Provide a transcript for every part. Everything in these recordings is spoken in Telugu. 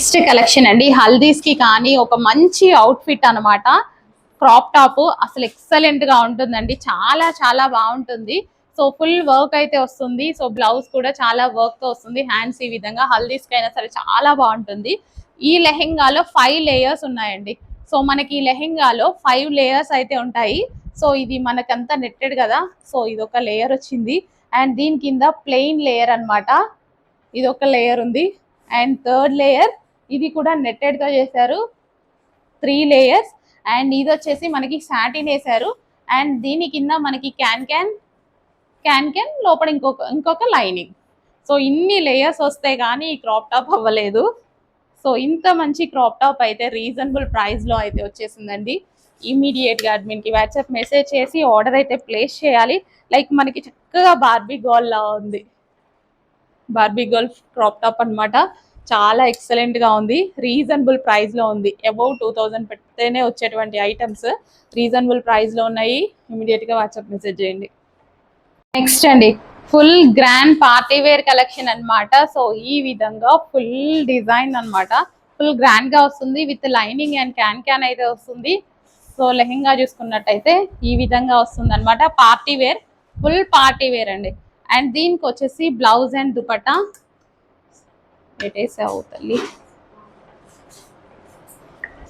నెక్స్ట్ కలెక్షన్ అండి, హల్దీస్ కి కానీ ఒక మంచి అవుట్ఫిట్ అనమాట. క్రాప్ టాప్ అసలు ఎక్సలెంట్ గా ఉంటుందండి, చాలా చాలా బాగుంటుంది. సో ఫుల్ వర్క్ అయితే వస్తుంది. సో బ్లౌజ్ కూడా చాలా వర్క్ తో వస్తుంది. హ్యాండ్స్ ఈ విధంగా హల్దీస్ కి అయినా సరే చాలా బాగుంటుంది. ఈ లెహెంగాలో 5 లేయర్స్ ఉన్నాయండి. సో మనకి ఈ లెహెంగాలో 5 లేయర్స్ అయితే ఉంటాయి. సో ఇది మనకంతా నెట్టెడ్ కదా, సో ఇది ఒక లేయర్ వచ్చింది. అండ్ దీని కింద ప్లెయిన్ లేయర్ అనమాట, ఇది ఒక లేయర్ ఉంది. అండ్ థర్డ్ లేయర్ ఇది కూడా నెట్టెడ్ తో చేశారు, 3 లేయర్స్. అండ్ ఇది వచ్చేసి మనకి సాటిన్ వేశారు. అండ్ దీని కింద మనకి క్యాన్ క్యాన్ లోపల ఇంకొక లైనింగ్. సో ఇన్ని లేయర్స్ వస్తే కానీ ఈ క్రాప్ టాప్ అవ్వలేదు. సో ఇంత మంచి క్రాప్ టాప్ అయితే రీజనబుల్ ప్రైస్ లో అయితే వచ్చేసిందండి. ఇమీడియట్ గా అడ్మిన్ కి వాట్సాప్ మెసేజ్ చేసి ఆర్డర్ అయితే ప్లేస్ చేయాలి. లైక్ మనకి చక్కగా బార్బీ గర్ల్ లా ఉంది, బార్బీ గర్ల్ క్రాప్ టాప్ అనమాట. చాలా ఎక్సలెంట్ గా ఉంది, రీజనబుల్ ప్రైస్ లో ఉంది. అబౌవ్ 2000 పెడితేనే వచ్చేటువంటి ఐటమ్స్ రీజనబుల్ ప్రైస్ లో ఉన్నాయి. ఇమీడియట్ గా వాట్సాప్ మెసేజ్ చేయండి. నెక్స్ట్ అండి, full grand party wear collection అనమాట. సో ఈ విధంగా ఫుల్ డిజైన్ అనమాట, ఫుల్ గ్రాండ్ గా వస్తుంది. విత్ లైనింగ్ అండ్ క్యాన్ అయితే వస్తుంది. సో లెహెంగా చూసుకున్నట్టయితే ఈ విధంగా వస్తుంది అనమాట. Party wear, full party wear అండి. అండ్ దీనికి వచ్చేసి బ్లౌజ్ అండ్ దుపట్టా పెట్టేసావు తల్లి.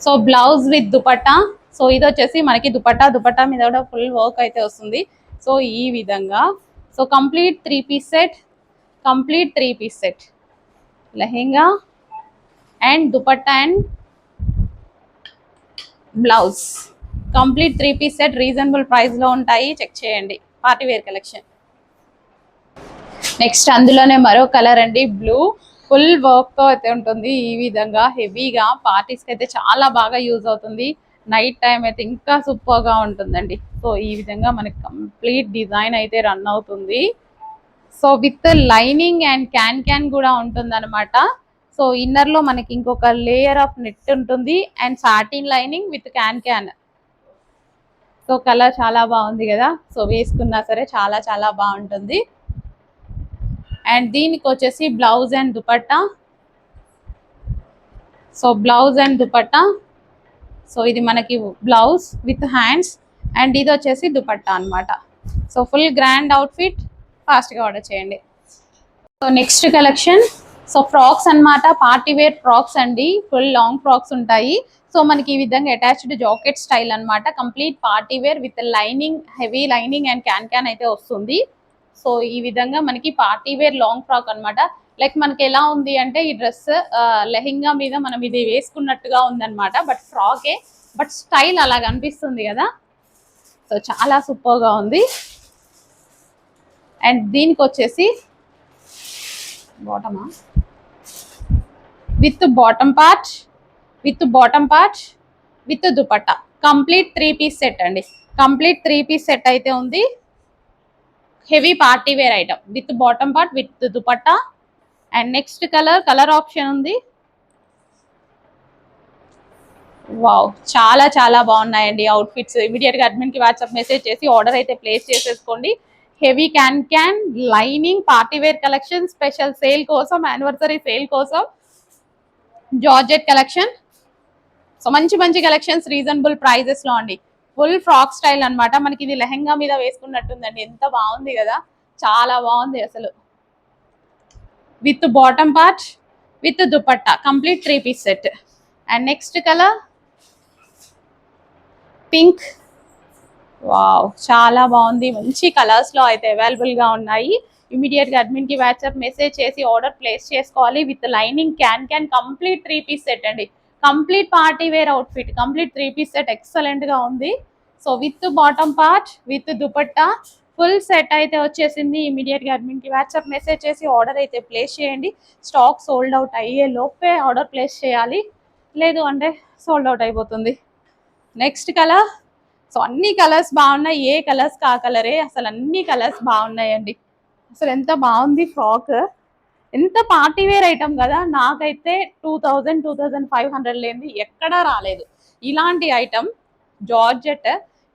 So blouse with dupatta. So ఇది వచ్చేసి మనకి దుపట్టా మీద కూడా ఫుల్ వర్క్ అయితే వస్తుంది. సో ఈ విధంగా so complete 3 piece set, lehenga and dupatta and blouse, complete 3 piece set reasonable price లో ఉంటాయి. చెక్ చేయండి, పార్టీ వేర్ కలెక్షన్. నెక్స్ట్ అందులోనే మరో కలర్ అండి, బ్లూ. ఫుల్ వర్క్ తో అయితే ఉంటుంది. ఈ విధంగా హెవీగా పార్టీస్ కి అయితే చాలా బాగా యూజ్ అవుతుంది. నైట్ టైం అయితే ఇంకా సూపర్ గా ఉంటుందండి. సో ఈ విధంగా మనకి కంప్లీట్ డిజైన్ అయితే రన్ అవుతుంది. So with lining and can కూడా ఉంటుంది అనమాట. సో ఇన్నర్ లో మనకి ఇంకొక లేయర్ ఆఫ్ నెట్ ఉంటుంది and satin lining with can. So colour చాలా బాగుంది కదా, సో వేసుకున్నా సరే చాలా చాలా బాగుంటుంది. అండ్ దీనికి వచ్చేసి blouse and dupatta. So blouse and dupatta, so ఇది మనకి బ్లౌజ్ విత్ హ్యాండ్స్ అండ్ ఇది వచ్చేసి దుపట్టా అనమాట. సో ఫుల్ గ్రాండ్ అవుట్ఫిట్, ఫాస్ట్గా ఆర్డర్ చేయండి. So next collection, so frocks అనమాట, పార్టీ వేర్ ఫ్రాక్స్ అండి. ఫుల్ లాంగ్ ఫ్రాక్స్ ఉంటాయి. సో మనకి ఈ విధంగా అటాచ్డ్ జాకెట్ స్టైల్ అనమాట. Complete party wear with lining, heavy lining and can అయితే వస్తుంది. సో ఈ విధంగా మనకి పార్టీ వేర్ లాంగ్ ఫ్రాక్ అనమాట. లైక్ మనకి ఎలా ఉంది అంటే ఈ డ్రెస్ లెహెంగా మీద మనం ఇది వేసుకున్నట్టుగా ఉందన్నమాట. బట్ ఫ్రాకే, బట్ స్టైల్ అలా కనిపిస్తుంది కదా. సో చాలా సూపర్ గా ఉంది. అండ్ దీనికి వచ్చేసి బాటమా, with bottom part with dupatta, complete 3 piece set అండి. కంప్లీట్ 3 పీస్ సెట్ అయితే ఉంది. Heavy party wear item with bottom part with dupatta. And next colour option ఉంది. వావ్, చాలా చాలా బాగున్నాయండి అవుట్ఫిట్స్. ఇమీడియట్ గా అడ్మిన్ కి వాట్సాప్ మెసేజ్ చేసి ఆర్డర్ అయితే ప్లేస్ చేసేసుకోండి. Heavy can lining party wear collection, special sale కోసం, యానివర్సరీ సేల్ కోసం జార్జెట్ కలెక్షన్. సో మంచి మంచి కలెక్షన్స్ రీజనబుల్ ప్రైజెస్ లో అండి. ఫుల్ ఫ్రాక్ స్టైల్ అనమాట. మనకి ఇది లెహెంగా మీద వేసుకున్నట్టుందండి, ఎంత బాగుంది కదా, చాలా బాగుంది అసలు. With bottom part with dupatta, complete 3 piece set. And next colour pink. Wow, చాలా బాగుంది. మంచి కలర్స్ లో అయితే అవైలబుల్ గా ఉన్నాయి. ఇమీడియట్ గా అడ్మిన్ కి వాట్సాప్ మెసేజ్ చేసి ఆర్డర్ ప్లేస్ చేసుకోవాలి. With lining can complete 3 piece set అండి. Complete party wear outfit, complete 3 piece set excellent గా ఉంది. So with bottom part with dupatta full set అయితే వచ్చేసింది. ఇమీడియట్ గా అడ్మిన్ కి వాట్సాప్ మెసేజ్ చేసి ఆర్డర్ అయితే ప్లేస్ చేయండి. స్టాక్ సోల్డ్ అవుట్ అయ్యే లోపే ఆర్డర్ ప్లేస్ చేయాలి, లేదు అంటే సోల్డ్ అవుట్ అయిపోతుంది. Next colour. సో అన్ని కలర్స్ బాగున్నాయి, ఏ కలర్స్ కా కలరే, అసలు అన్ని కలర్స్ బాగున్నాయండి. అసలు ఎంత బాగుంది ఫ్రాక్, ఎంత పార్టీ వేర్ ఐటమ్ కదా. నాకైతే 2500 లేనిది ఎక్కడా రాలేదు ఇలాంటి ఐటమ్. జార్జెట్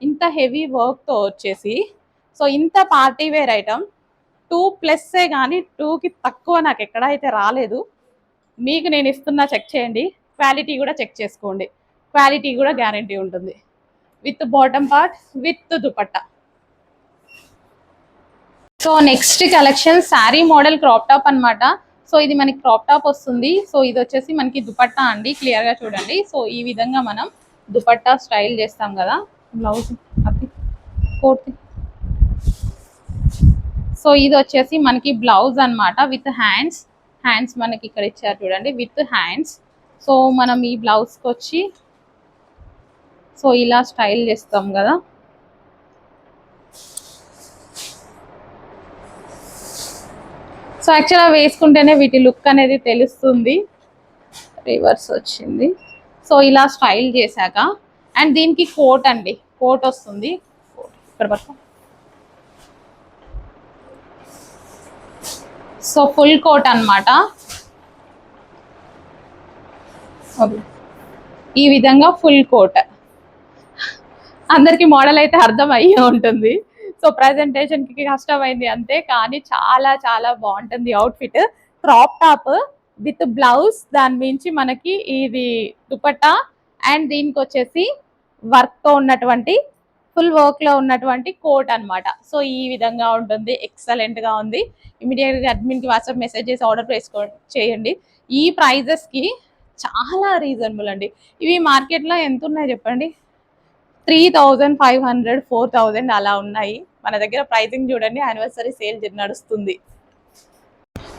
ఇంత హెవీ వర్క్ తో వచ్చేసి, సో ఇంత పార్టీ వేర్ ఐటమ్ 2+, కానీ 2కి తక్కువ నాకు ఎక్కడ అయితే రాలేదు. మీకు నేను ఇస్తున్నా, చెక్ చేయండి. క్వాలిటీ కూడా చెక్ చేసుకోండి, క్వాలిటీ కూడా గ్యారంటీ ఉంటుంది. With bottom part with dupatta. So next collection sari model crop top అనమాట. సో ఇది మనకి క్రాప్ టాప్ వస్తుంది. సో ఇది వచ్చేసి మనకి దుపట్టా అండి, క్లియర్ గా చూడండి. సో ఈ విధంగా మనం దుపట్టా స్టైల్ చేస్తాం కదా. బ్లౌజ్ అది కోట్. సో ఇది వచ్చేసి మనకి బ్లౌజ్ అనమాట విత్ హ్యాండ్స్. హ్యాండ్స్ మనకి ఇక్కడ ఇచ్చారు చూడండి, విత్ హ్యాండ్స్. సో మనం ఈ బ్లౌజ్కి వచ్చి సో ఇలా స్టైల్ చేస్తాం కదా. సో యాక్చువల్గా వేసుకుంటేనే వీటి లుక్ అనేది తెలుస్తుంది. రివర్స్ వచ్చింది. సో ఇలా స్టైల్ చేశాక అండ్ దీనికి కోట్ అండి, కోట్ వస్తుంది. ఇక్కడ పక్క సో ఫుల్ కోట్ అనమాట. ఈ విధంగా ఫుల్ కోట్. అందరికి మోడల్ అయితే అర్థం అయ్యే ఉంటుంది. సో ప్రెజెంటేషన్ కి కష్టమైంది అంతే, కానీ చాలా చాలా బాగుంటుంది outfit. Crop top with blouse, దాని మించి మనకి ఇది దుపట్టా అండ్ దీనికి వచ్చేసి వర్క్ తో ఉన్నటువంటి ఫుల్ వర్క్ లో ఉన్నటువంటి కోట్ అన్నమాట. సో ఈ విధంగా ఉంటుంది, ఎక్సలెంట్ గా ఉంది. ఇమీడియట్ గా అడ్మిన్ కి వాట్సాప్ మెసేజ్ చేసి ఆర్డర్ చేయండి. ఈ ప్రైజెస్ కి చాలా రీజనబుల్ అండి. ఇవి మార్కెట్ లో ఎంత ఉన్నాయి చెప్పండి, 3500 4000 అలా ఉన్నాయి. మన దగ్గర ప్రైసింగ్ చూడండి, యానివర్సరీ సేల్ నడుస్తుంది.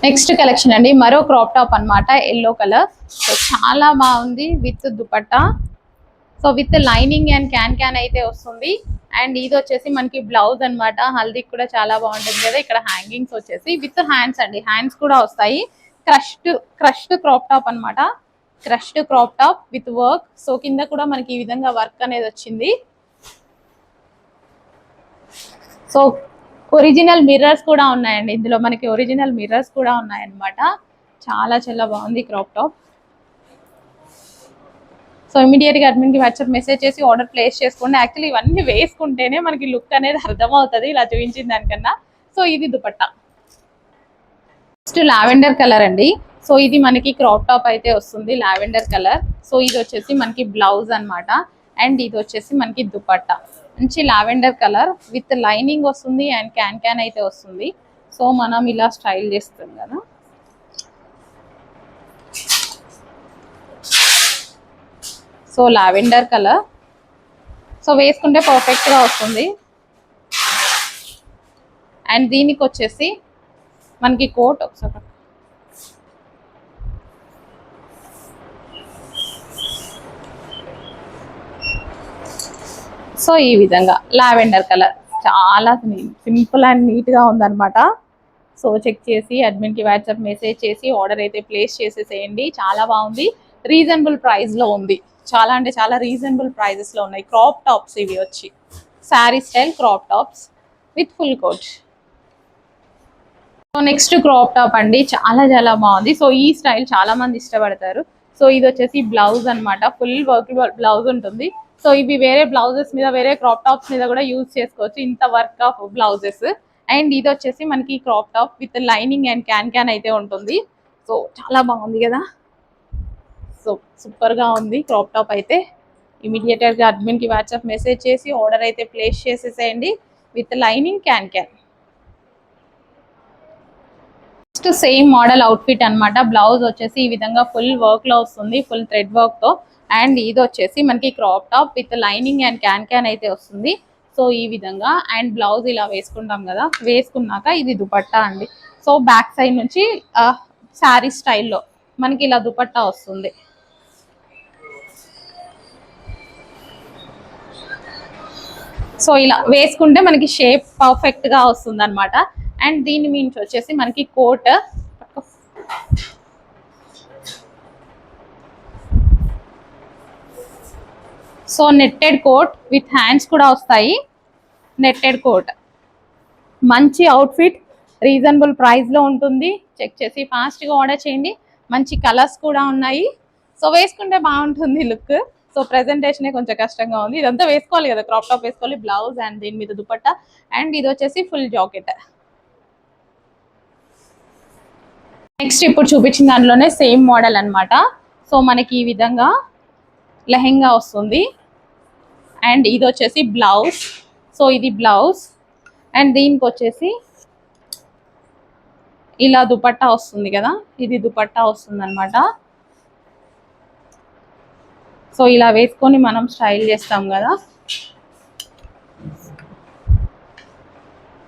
నెక్స్ట్ కలెక్షన్ అండి, మరో క్రాప్ టాప్ అన్నమాట, ఎల్లో కలర్. సో చాలా బాగుంది with dupatta. So with lining and can అయితే వస్తుంది. అండ్ ఇది వచ్చేసి మనకి బ్లౌజ్ అన్నమాట. హల్దీకి కూడా చాలా బాగుంటుంది కదా. ఇక్కడ హ్యాంగింగ్స్ వచ్చేసి విత్ హ్యాండ్స్ అండి, హ్యాండ్స్ కూడా వస్తాయి. క్రష్డ్ క్రాప్ టాప్ అన్నమాట. Crushed crop top with work. So కింద కూడా మనకి ఈ విధంగా వర్క్ అనేది వచ్చింది. సో ఒరిజినల్ మిర్రర్స్ కూడా ఉన్నాయండి ఇందులో, మనకి ఒరిజినల్ మిర్రర్స్ కూడా ఉన్నాయన్నమాట. చాలా చాలా బాగుంది క్రాప్ టాప్. సో ఇమీడియట్ గా అడ్మిన్ కి వాట్సాప్ మెసేజ్ చేసి ఆర్డర్ ప్లేస్ చేసుకోండి. యాక్చువల్లీ ఇవన్నీ వేసుకుంటేనే మనకి లుక్ అనేది అర్థమవుతుంది ఇలా చూపించిన దానికన్నా. సో ఇది దుపట్టా. నెక్స్ట్ లావెండర్ కలర్ అండి. సో ఇది మనకి క్రాప్ టాప్ అయితే వస్తుంది, లావెండర్ కలర్. సో ఇది వచ్చేసి మనకి బ్లౌజ్ అన్నమాట. అండ్ ఇది వచ్చేసి మనకి దుపట్టా. మంచి లావెండర్ కలర్ విత్ లైనింగ్ వస్తుంది అండ్ క్యాన్ అయితే వస్తుంది. సో మనం ఇలా స్టైల్ చేస్తాం కదా. So lavender colour. సో వేసుకుంటే పర్ఫెక్ట్ గా వస్తుంది. అండ్ దీనికి వచ్చేసి మనకి కోట్ ఒకసారి. సో ఈ విధంగా లావెండర్ కలర్ చాలా సింపుల్ అండ్ నీట్ గా ఉందన్నమాట. సో చెక్ చేసి అడ్మిన్ కి వాట్సాప్ మెసేజ్ చేసి ఆర్డర్ అయితే ప్లేస్ చేసేసేయండి. చాలా బాగుంది, రీజనబుల్ ప్రైస్ లో ఉంది. చాలా అంటే చాలా రీజనబుల్ ప్రైజెస్ లో ఉన్నాయి. క్రాప్ టాప్స్ ఇవి వచ్చి sari style crop tops with full coat. So next crop top అండి, చాలా చాలా బాగుంది. సో ఈ స్టైల్ చాలా మంది ఇష్టపడతారు. సో ఇది వచ్చేసి బ్లౌజ్ అన్నమాట, ఫుల్ వర్క్ బ్లౌజ్ ఉంటుంది. సో ఇవి వేరే బ్లౌజెస్ మీద, వేరే క్రాప్ టాప్స్ మీద కూడా యూజ్ చేసుకోవచ్చు, ఇంత వర్క్ ఆఫ్ బ్లౌజెస్. అండ్ ఇది వచ్చేసి మనకి crop top with lining and can అయితే ఉంటుంది. సో చాలా బాగుంది కదా. సో సూపర్ గా ఉంది క్రాప్ టాప్ అయితే. ఇమీడియట్ గా అడ్మిన్ కి వాట్సాప్ మెసేజ్ చేసి ఆర్డర్ అయితే ప్లేస్ చేసేసేయండి with lining can. Next same model outfit అన్నమాట. బ్లౌజ్ వచ్చేసి ఈ విధంగా ఫుల్ వర్క్ లో వస్తుంది, ఫుల్ థ్రెడ్ వర్క్ తో. అండ్ ఇది వచ్చేసి మనకి crop top with lining and can అయితే వస్తుంది. సో ఈ విధంగా అండ్ బ్లౌజ్ ఇలా వేసుకుంటాం కదా, వేసుకున్నాక ఇది దుపట్టా అండి. సో బ్యాక్ సైడ్ నుంచి శారీ స్టైల్లో మనకి ఇలా దుపట్టా వస్తుంది. సో ఇలా వేసుకుంటే మనకి షేప్ పర్ఫెక్ట్ గా వస్తుంది అనమాట. అండ్ దీని మించి వచ్చేసి మనకి coat. So netted coat with hands కూడా వస్తాయి. నెట్టెడ్ కోట్ మంచి అవుట్ఫిట్, రీజనబుల్ ప్రైస్ లో ఉంటుంది. చెక్ చేసి ఫాస్ట్ గా ఆర్డర్ చేయండి. మంచి కలర్స్ కూడా ఉన్నాయి. సో వేసుకుంటే బాగుంటుంది లుక్. సో ప్రెజెంటేషన్ కొంచెం కష్టంగా ఉంది. ఇదంతా వేసుకోవాలి కదా, క్రాప్ టాప్ వేసుకోవాలి, బ్లౌజ్ అండ్ దీని మీద దుపట్టా. అండ్ ఇది వచ్చేసి ఫుల్ జాకెట్. నెక్స్ట్ ఇప్పుడు చూపించిన దానిలోనే సేమ్ మోడల్ అన్నమాట. సో మనకి ఈ విధంగా లెహెంగా వస్తుంది అండ్ ఇది వచ్చేసి బ్లౌజ్. సో ఇది బ్లౌజ్ అండ్ దీనికి వచ్చేసి ఇలా దుపట్టా వస్తుంది కదా, ఇది దుపట్టా వస్తుంది అనమాట. సో ఇలా వేసుకొని మనం స్టైల్ చేస్తాం కదా.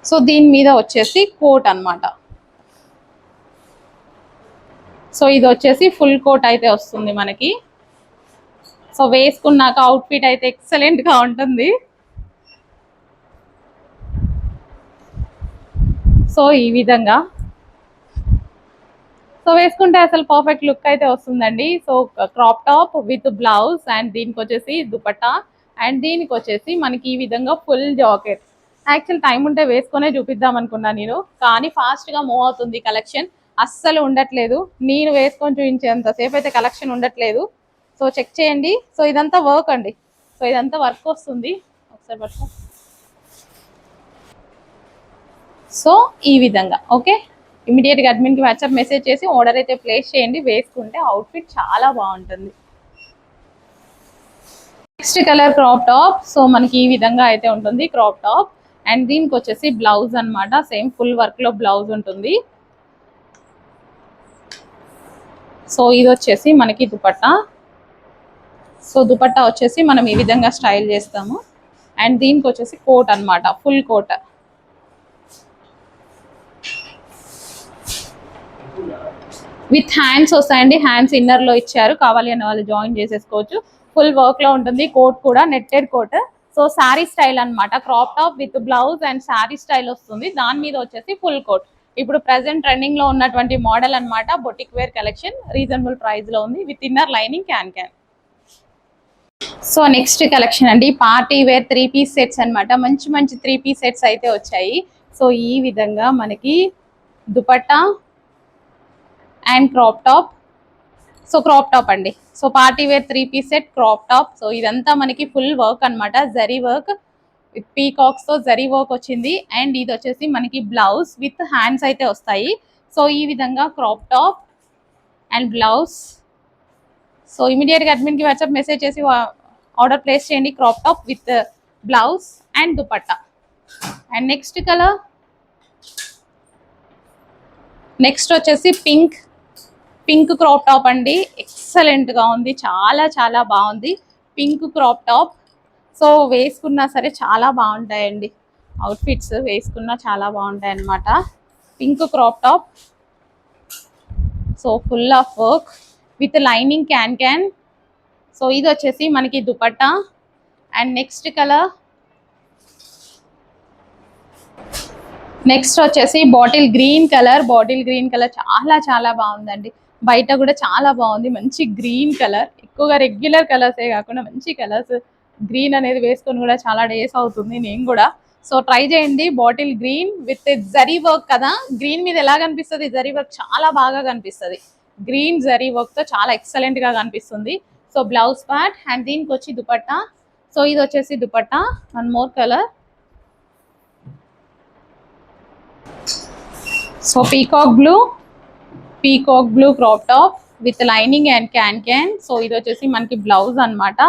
సో దీని మీద వచ్చేసి కోట్ అన్నమాట. సో ఇది వచ్చేసి ఫుల్ కోట్ అయితే వస్తుంది మనకి. సో వేసుకున్నాక అవుట్ఫిట్ అయితే ఎక్సలెంట్ గా ఉంటుంది. సో ఈ విధంగా సో వేసుకుంటే అసలు పర్ఫెక్ట్ లుక్ అయితే వస్తుందండి. So crop top with blouse and దీనికి వచ్చేసి దుపట్టా అండ్ దీనికి వచ్చేసి మనకి ఈ విధంగా ఫుల్ జాకెట్. యాక్చువల్ టైం ఉంటే వేసుకొనే చూపిద్దాం అనుకున్నా నేను, కానీ ఫాస్ట్ గా మూవ్ అవుతుంది కలెక్షన్, అస్సలు ఉండట్లేదు. నేను వేసుకొని చూపించేంతసేపు అయితే కలెక్షన్ ఉండట్లేదు. సో చెక్ చేయండి. సో ఇదంతా వర్క్ అండి. సో ఇదంతా వర్క్ వస్తుంది. ఒకసారి వర్క్. సో ఈ విధంగా ఓకే. ఇమీడియట్గా అడ్మిన్కి వాట్సాప్ మెసేజ్ చేసి ఆర్డర్ అయితే ప్లేస్ చేయండి. వేసుకుంటే అవుట్ఫిట్ చాలా బాగుంటుంది. Next colour crop top. So మనకి ఈ విధంగా అయితే ఉంటుంది క్రాప్ టాప్ అండ్ దీనికి వచ్చేసి బ్లౌజ్ అన్నమాట. సేమ్ ఫుల్ వర్క్ లో బ్లౌజ్ ఉంటుంది. సో ఇది వచ్చేసి మనకి దుపట్టా. సో దుపట్టా వచ్చేసి మనం ఈ విధంగా స్టైల్ చేస్తాము అండ్ దీనికి వచ్చేసి కోట్ అన్నమాట, ఫుల్ కోట్. విత్ హ్యాండ్స్ వస్తాయండి. హ్యాండ్స్ ఇన్నర్ లో ఇచ్చారు, కావాలి అనే వాళ్ళు జాయిన్ చేసేసుకోవచ్చు. ఫుల్ వర్క్ లో ఉంటుంది. కోట్ కూడా netted coat. So sari style అన్నమాట. Crop top with blouse and sari style వస్తుంది. దాని మీద వచ్చేసి ఫుల్ కోట్. ఇప్పుడు ప్రెసెంట్ ట్రెండింగ్ లో ఉన్నటువంటి మోడల్ అన్నమాట. Boutique wear collection reasonable price లో ఉంది with inner lining can. So next collection అండి, పార్టీ వేర్ 3 పీస్ సెట్స్ అన్నమాట. మంచి మంచి 3 పీస్ సెట్స్ అయితే వచ్చాయి. సో ఈ విధంగా మనకి dupatta and crop top. So crop top అండి. So party wear 3 piece set crop top. So ఇదంతా మనకి ఫుల్ వర్క్ అన్నమాట, జరీ వర్క్ విత్ పీకాక్స్ తో జరీ వర్క్ వచ్చింది అండ్ ఇది వచ్చేసి మనకి బ్లౌజ్ విత్ హ్యాండ్స్ అయితే వస్తాయి. సో ఈ విధంగా crop top and blouse. So ఇమీడియట్గా అడ్మిన్కి వాట్సాప్ మెసేజ్ చేసి ఆర్డర్ ప్లేస్ చేయండి. Crop top with blouse and dupatta. And next colour, next వచ్చేసి పింక్ క్రాప్ టాప్ అండి. ఎక్సలెంట్ గా ఉంది, చాలా చాలా బాగుంది పింక్ క్రాప్ టాప్. సో వేసుకున్నా సరే చాలా బాగుంటాయండి అవుట్ఫిట్స్, వేసుకున్నా చాలా బాగుంటాయి అన్నమాట. Pink crop top. So full of work with lining can. So ఇది వచ్చేసి మనకి dupatta and next colour, next వచ్చేసి bottle green colour. Bottle green colour చాలా చాలా బాగుందండి. బయట కూడా చాలా బాగుంది. మంచి గ్రీన్ కలర్, ఎక్కువగా రెగ్యులర్ కలర్సే కాకుండా మంచి కలర్స్. గ్రీన్ అనేది వేసుకొని కూడా చాలా డేస్ అవుతుంది నేను కూడా. సో ట్రై చేయండి. Bottle green with zari work కదా, గ్రీన్ మీద ఎలా కనిపిస్తుంది జరీ వర్క్ చాలా బాగా కనిపిస్తుంది. గ్రీన్ జరీ వర్క్ తో చాలా ఎక్సలెంట్ గా కనిపిస్తుంది. సో బ్లౌజ్ పార్ట్ అండ్ దీనికి వచ్చి దుపట్టా. సో ఇది వచ్చేసి dupatta. One more colour. So peacock blue crop top with lining and can. So ఇది వచ్చేసి మనకి బ్లౌజ్ అన్నమాట.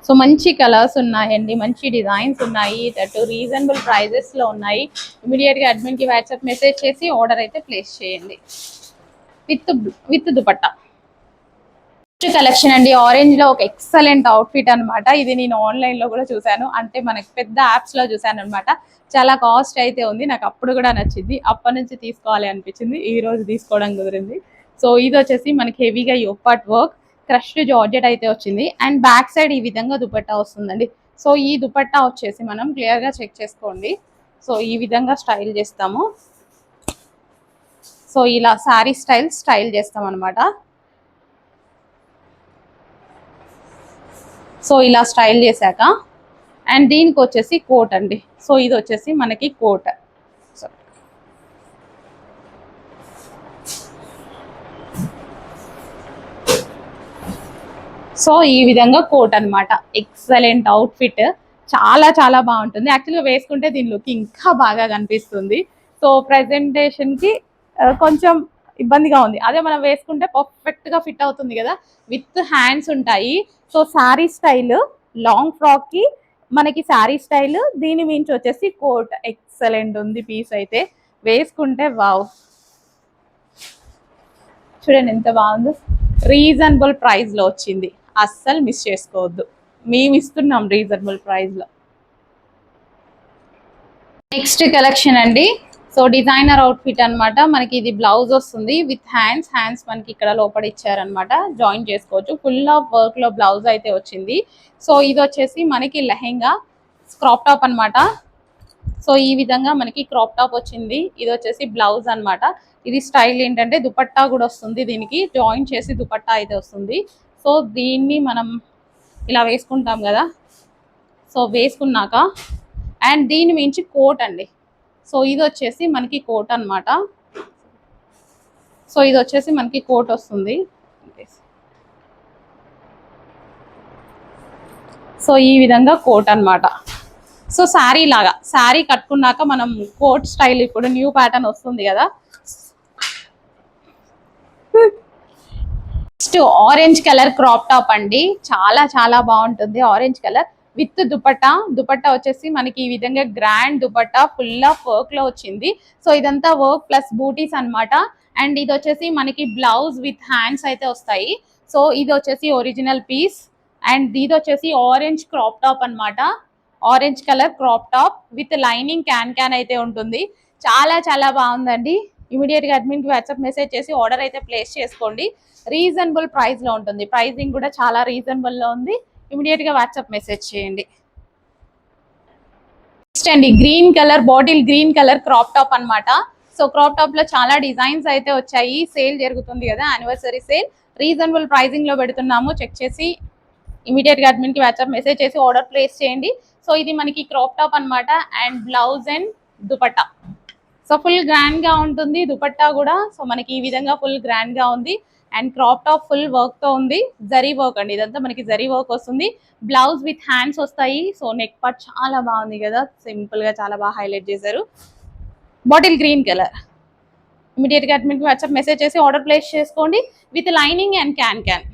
సో మంచి కలర్స్ ఉన్నాయండి, మంచి డిజైన్స్ ఉన్నాయి, దట్ రీజనబుల్ ప్రైజెస్ లో ఉన్నాయి. ఇమీడియట్ గా అడ్మిన్ కి వాట్సాప్ మెసేజ్ చేసి ఆర్డర్ అయితే ప్లేస్ చేయండి విత్ దుపట్టా. కలెక్షన్ అండి, ఆరెంజ్ లో ఒక ఎక్సలెంట్ అవుట్ఫిట్ అన్నమాట. ఇది నేను ఆన్లైన్ లో కూడా చూసాను, అంటే మనకి పెద్ద యాప్స్ లో చూసాను అనమాట. చాలా కాస్ట్ అయితే ఉంది, నాకు అప్పుడు కూడా నచ్చింది, అప్పటి నుంచి తీసుకోవాలి అనిపించింది, ఈ రోజు తీసుకోవడం కుదిరింది. సో ఇది వచ్చేసి మనకి హెవీగా యోపాట్ వర్క్ క్రష్డ్ జార్జెట్ అయితే వచ్చింది అండ్ బ్యాక్ సైడ్ ఈ విధంగా దుపట్టా వస్తుందండి. సో ఈ దుపట్టా వచ్చేసి మనం క్లియర్ గా చెక్ చేసుకోండి. సో ఈ విధంగా స్టైల్ చేస్తాము. సో ఇలా శారీ స్టైల్ చేస్తాం అనమాట. సో ఇలా స్టైల్ చేశాక అండ్ దీనికి వచ్చేసి కోట్ అండి. సో ఇది వచ్చేసి మనకి కోట్. సో ఈ విధంగా కోట్ అన్నమాట. ఎక్సలెంట్ అవుట్ఫిట్, చాలా చాలా బాగుంటుంది. యాక్చువల్గా వేసుకుంటే దీని లుక్ ఇంకా బాగా కనిపిస్తుంది. సో ప్రెజెంటేషన్ కి కొంచెం ఇబ్బందిగా ఉంది. అదే మనం వేసుకుంటే పర్ఫెక్ట్ గా ఫిట్ అవుతుంది కదా, విత్ హ్యాండ్స్ ఉంటాయి. So sari style long frock కి మనకి శారీ స్టైల్, దీని మించి వచ్చేసి కోట్. ఎక్సలెంట్ ఉంది పీస్ అయితే, వేసుకుంటే వావ్. చూడండి ఎంత బాగుందో, రీజనబుల్ ప్రైస్ లో వచ్చింది, అస్సలు మిస్ చేసుకోవద్దు, మేము ఇస్తున్నాం రీజనబుల్ ప్రైస్ లో. నెక్స్ట్ కలెక్షన్ అండి, సో డిజైనర్ అవుట్ఫిట్ అన్నమాట. మనకి ఇది బ్లౌజ్ వస్తుంది విత్ హ్యాండ్స్, హ్యాండ్స్ మనకి ఇక్కడ లోపల ఇచ్చారనమాట, జాయిన్ చేసుకోవచ్చు. ఫుల్ ఆఫ్ వర్క్ లో బ్లౌజ్ అయితే వచ్చింది. సో ఇది వచ్చేసి మనకి లెహెంగా క్రాప్ టాప్ అన్నమాట. సో ఈ విధంగా మనకి క్రాప్ టాప్ వచ్చింది. ఇది వచ్చేసి బ్లౌజ్ అన్నమాట. ఇది స్టైల్ ఏంటంటే దుపట్టా కూడా వస్తుంది, దీనికి జాయిన్ చేసి దుపట్టా అయితే వస్తుంది. సో దీన్ని మనం ఇలా వేసుకుంటాం కదా, సో వేసుకున్నాక అండ్ దీని మించి కోట్ అండి. సో ఇది వచ్చేసి మనకి కోట్ అన్నమాట. సో ఇది వచ్చేసి మనకి కోట్ వస్తుంది. సో ఈ విధంగా కోట్ అన్నమాట. సో శారీ లాగా, శారీ కట్టుకున్నాక మనం కోట్ స్టైల్ ఇప్పుడు న్యూ ప్యాటర్న్ వస్తుంది కదా. Next orange colour crop top అండి, చాలా చాలా బాగుంటుంది. Orange colour with dupatta. Dupatta వచ్చేసి మనకి ఈ విధంగా grand dupatta full of work లో వచ్చింది. సో ఇదంతా వర్క్ ప్లస్ బూటీస్ అన్నమాట. అండ్ ఇది వచ్చేసి మనకి బ్లౌజ్ విత్ హ్యాండ్స్ అయితే వస్తాయి. సో ఇది వచ్చేసి ఒరిజినల్ పీస్. అండ్ ఇది వచ్చేసి ఆరెంజ్ క్రాప్ టాప్ అన్నమాట. Orange colour crop top with lining can అయితే ఉంటుంది. చాలా చాలా బాగుందండి. ఇమీడియట్ గా అడ్మిన్ కి వాట్సాప్ మెసేజ్ చేసి ఆర్డర్ అయితే ప్లేస్ చేసుకోండి. రీజనబుల్ ప్రైస్ లో ఉంటుంది, ప్రైసింగ్ కూడా చాలా రీజనబుల్ లో ఉంది. ఇమీడియట్ గా వాట్సాప్ మెసేజ్ చేయండి. నెక్స్ట్ అండి green colour, bottle green colour crop top అన్నమాట. సో క్రాప్ టాప్ లో చాలా డిజైన్స్ అయితే వచ్చాయి. సేల్ జరుగుతుంది కదా, యానివర్సరీ సేల్. రీజనబుల్ ప్రైసింగ్ లో పెడుతున్నాము, చెక్ చేసి ఇమీడియట్ గా అడ్మిన్ కి వాట్సాప్ మెసేజ్ చేసి ఆర్డర్ ప్లేస్ చేయండి. సో ఇది మనకి క్రాప్ టాప్ అన్నమాట. And blouse and dupatta. So full grand గా ఉంటుంది దుపట్టా కూడా. సో మనకి ఈ విధంగా ఫుల్ గ్రాండ్ గా ఉంది. And crop top full work తో ఉంది, జరీ వర్క్ అండి, ఇదంతా మనకి జరీ వర్క్ వస్తుంది. బ్లౌజ్ విత్ హ్యాండ్స్ వస్తాయి. సో నెక్ పార్ట్ చాలా బాగుంది కదా, సింపుల్ గా చాలా బాగా హైలైట్ చేశారు. Bottle green colour. ఇమీడియట్ గా అడ్మిన్ కి వాట్సాప్ మెసేజ్ చేసి ఆర్డర్ ప్లేస్ చేసుకోండి with lining and can.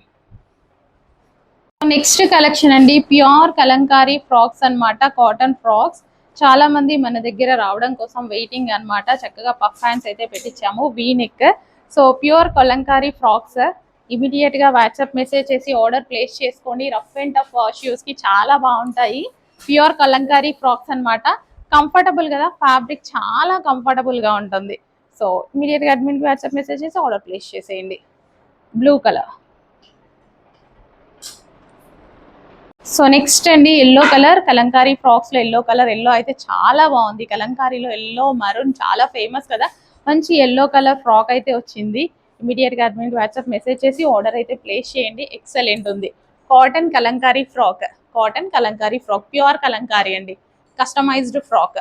Next collection అండి, ప్యూర్ కలంకారీ ఫ్రాక్స్ అన్నమాట, కాటన్ ఫ్రాక్స్. చాలా మంది మన దగ్గర రావడం కోసం వెయిటింగ్ అన్నమాట. చక్కగా పఫ్ హ్యాండ్స్ అయితే పెట్టించాము, V neck. So pure Kalamkari frocks, immediate గా వాట్సాప్ మెసేజ్ చేసి ఆర్డర్ ప్లేస్ చేసుకోండి. రఫ్ అండ్ టఫ్ షూస్ కి చాలా బాగుంటాయి. ప్యూర్ కలంకారీ ఫ్రాక్స్ అన్నమాట. కంఫర్టబుల్ కదా, ఫ్యాబ్రిక్ చాలా కంఫర్టబుల్ గా ఉంటుంది. సో ఇమీడియట్ గా అడ్మిన్ కి వాట్సాప్ మెసేజ్ చేసి ఆర్డర్ ప్లేస్ చేసేయండి. Blue colour. సో నెక్స్ట్ అండి ఎల్లో కలర్, కలంకారీ ఫ్రాక్స్ లో ఎల్లో కలర్. ఎల్లో అయితే చాలా బాగుంది, కలంకారీలో ఎల్లో మరూన్ చాలా ఫేమస్ కదా. మంచి ఎల్లో కలర్ ఫ్రాక్ అయితే వచ్చింది. ఇమీడియట్ గా అడ్మిన్ వాట్సాప్ మెసేజ్ చేసి ఆర్డర్ అయితే ప్లేస్ చేయండి. ఎక్సలెంట్ ఉంది. Cotton Kalamkari frock, cotton Kalamkari frock, pure Kalamkari అండి, కస్టమైజ్డ్ ఫ్రాక్.